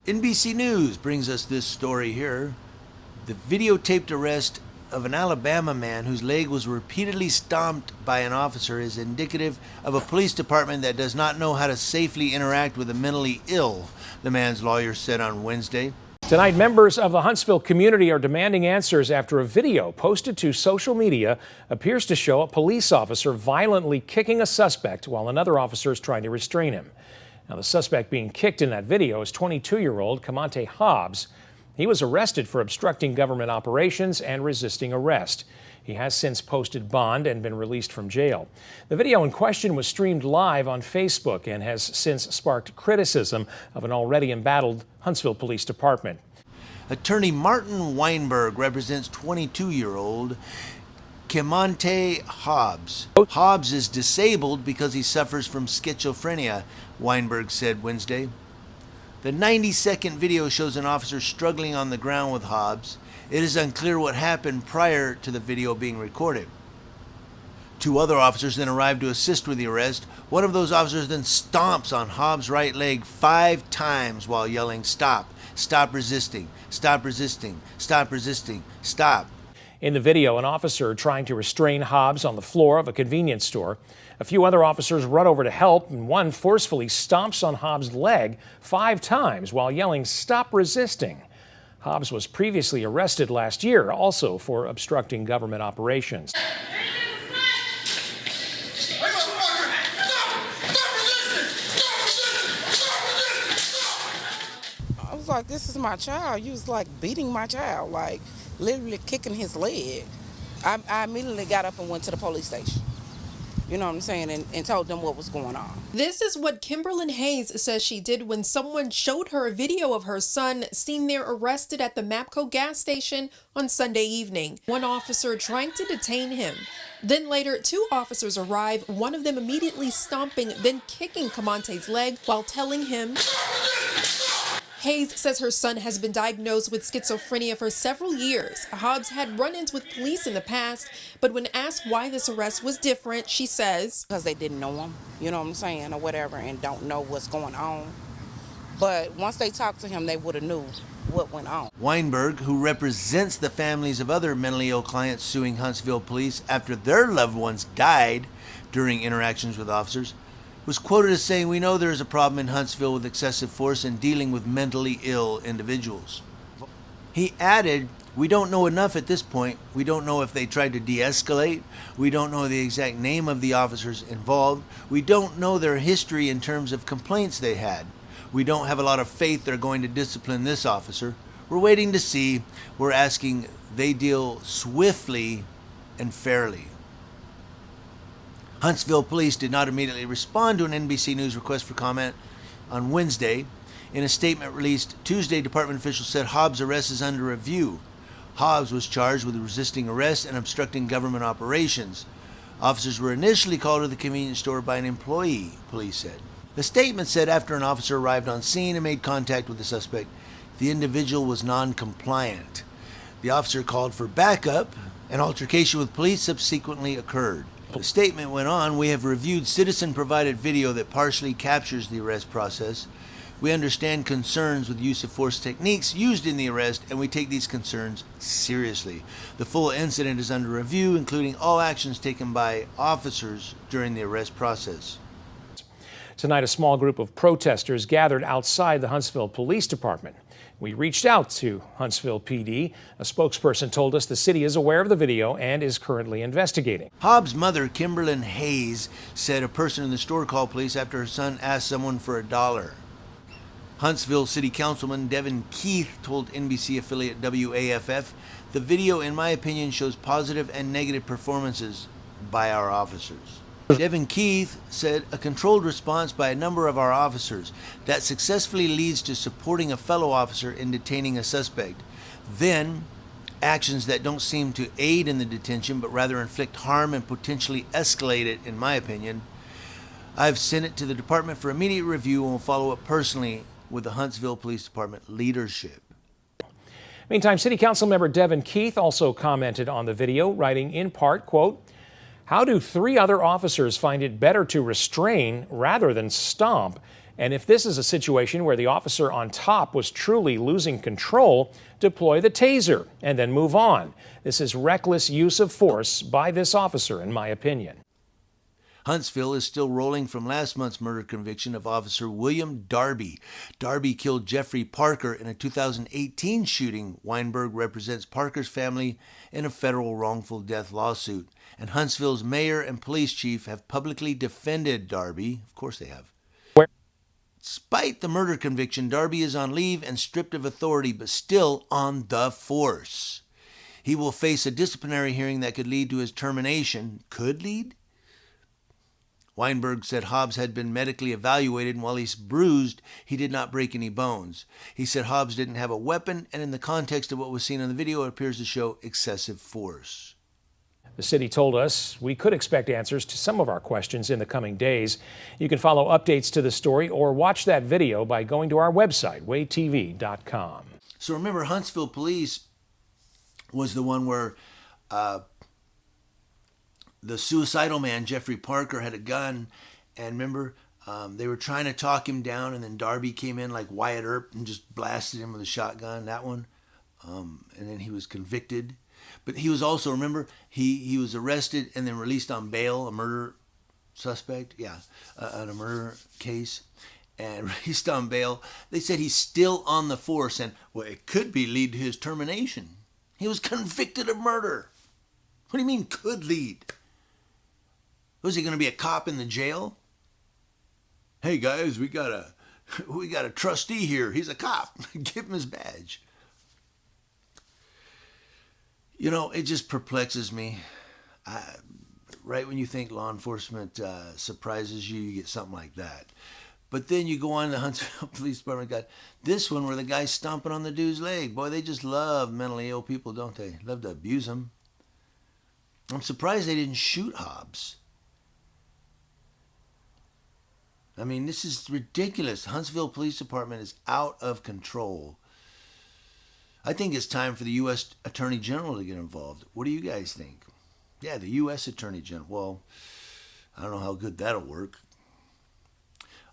NBC News brings us this story here. The videotaped arrest of an Alabama man whose leg was repeatedly stomped by an officer is indicative of a police department that does not know how to safely interact with the mentally ill, the man's lawyer said on Wednesday. Tonight, members of the Huntsville community are demanding answers after a video posted to social media appears to show a police officer violently kicking a suspect while another officer is trying to restrain him. Now, the suspect being kicked in that video is 22-year-old Camonte Hobbs. He was arrested for obstructing government operations and resisting arrest. He has since posted bond and been released from jail. The video in question was streamed live on Facebook and has since sparked criticism of an already embattled Huntsville Police Department. Attorney Martin Weinberg represents 22-year-old Camonte Hobbs. Hobbs is disabled because he suffers from schizophrenia, Weinberg said Wednesday. The 90-second video shows an officer struggling on the ground with Hobbs. It is unclear what happened prior to the video being recorded. Two other officers then arrived to assist with the arrest. One of those officers then stomps on Hobbs' right leg 5 times while yelling, "Stop, stop resisting, stop resisting, stop resisting, stop." In the video, an officer trying to restrain Hobbs on the floor of a convenience store. A few other officers run over to help, and one forcefully stomps on Hobbs' leg 5 times while yelling, "Stop resisting." Hobbs was previously arrested last year, also for obstructing government operations. I was like, this is my child. You was like beating my child, like literally kicking his leg. I immediately got up and went to the police station. You know what I'm saying? And told them what was going on. This is what Kimberlyn Hayes says she did when someone showed her a video of her son seen there arrested at the Mapco gas station on Sunday evening. One officer trying to detain him. Then later, 2 officers arrive, one of them immediately stomping, then kicking Camonte's leg while telling him. Hayes says her son has been diagnosed with schizophrenia for several years. Hobbs had run-ins with police in the past, but when asked why this arrest was different, she says, because they didn't know him, you know what I'm saying, or whatever, and don't know what's going on. But once they talked to him, they would have knew what went on. Weinberg, who represents the families of other mentally ill clients suing Huntsville police after their loved ones died during interactions with officers, was quoted as saying, "We know there is a problem in Huntsville with excessive force and dealing with mentally ill individuals." He added, "We don't know enough at this point. We don't know if they tried to de-escalate. We don't know the exact name of the officers involved. We don't know their history in terms of complaints they had. We don't have a lot of faith they're going to discipline this officer. We're waiting to see. We're asking they deal swiftly and fairly." Huntsville police did not immediately respond to an NBC News request for comment on Wednesday. In a statement released Tuesday, department officials said Hobbs' arrest is under review. Hobbs was charged with resisting arrest and obstructing government operations. Officers were initially called to the convenience store by an employee, police said. The statement said after an officer arrived on scene and made contact with the suspect, the individual was non-compliant. The officer called for backup. An altercation with police subsequently occurred. The statement went on, "We have reviewed citizen-provided video that partially captures the arrest process. We understand concerns with use of force techniques used in the arrest, and we take these concerns seriously. The full incident is under review, including all actions taken by officers during the arrest process." Tonight, a small group of protesters gathered outside the Huntsville Police Department. We reached out to Huntsville PD. A spokesperson told us the city is aware of the video and is currently investigating. Hobbs' mother, Kimberlyn Hayes, said a person in the store called police after her son asked someone for $1. Huntsville City Councilman Devin Keith told NBC affiliate WAFF, "The video, in my opinion, shows positive and negative performances by our officers." Devin Keith said a controlled response by a number of our officers that successfully leads to supporting a fellow officer in detaining a suspect. Then, actions that don't seem to aid in the detention but rather inflict harm and potentially escalate it, in my opinion. I've sent it to the department for immediate review and will follow up personally with the Huntsville Police Department leadership. Meantime, City Council member Devin Keith also commented on the video, writing in part, quote, "How do 3 other officers find it better to restrain rather than stomp? And if this is a situation where the officer on top was truly losing control, deploy the taser and then move on. This is reckless use of force by this officer, in my opinion. Huntsville is still rolling from last month's murder conviction of Officer William Darby. Darby killed Jeffrey Parker in a 2018 shooting. Weinberg represents Parker's family in a federal wrongful death lawsuit. And Huntsville's mayor and police chief have publicly defended Darby. Of course they have. Despite the murder conviction, Darby is on leave and stripped of authority, but still on the force. He will face a disciplinary hearing that could lead to his termination. Could lead? Weinberg said Hobbs had been medically evaluated, and while he's bruised, he did not break any bones. He said Hobbs didn't have a weapon, and in the context of what was seen on the video, it appears to show excessive force. The city told us we could expect answers to some of our questions in the coming days. You can follow updates to the story or watch that video by going to our website, WayTV.com. So remember, Huntsville police was the one where the suicidal man, Jeffrey Parker, had a gun, and remember, they were trying to talk him down, and then Darby came in like Wyatt Earp and just blasted him with a shotgun, that one, and then he was convicted. But he was also, remember, he was arrested and then released on bail, a murder suspect, on a murder case, and released on bail. They said he's still on the force, and, well, it could be lead to his termination. He was convicted of murder. What do you mean could lead? Was he going to be a cop in the jail? Hey guys, we got a trustee here. He's a cop. Give him his badge. You know, it just perplexes me. Right when you think law enforcement surprises you, you get something like that. But then you go on to the Huntsville Police Department, got this one where the guy's stomping on the dude's leg. Boy, they just love mentally ill people, don't they? Love to abuse them. I'm surprised they didn't shoot Hobbs. I mean, this is ridiculous. The Huntsville Police Department is out of control. I think it's time for the U.S. Attorney General to get involved. What do you guys think? Yeah, the U.S. Attorney General. Well, I don't know how good that'll work.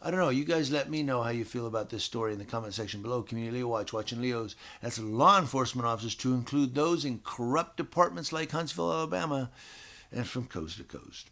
I don't know. You guys let me know how you feel about this story in the comment section below. Community Leo Watch, watching Leos. That's law enforcement officers, to include those in corrupt departments like Huntsville, Alabama, and from coast to coast.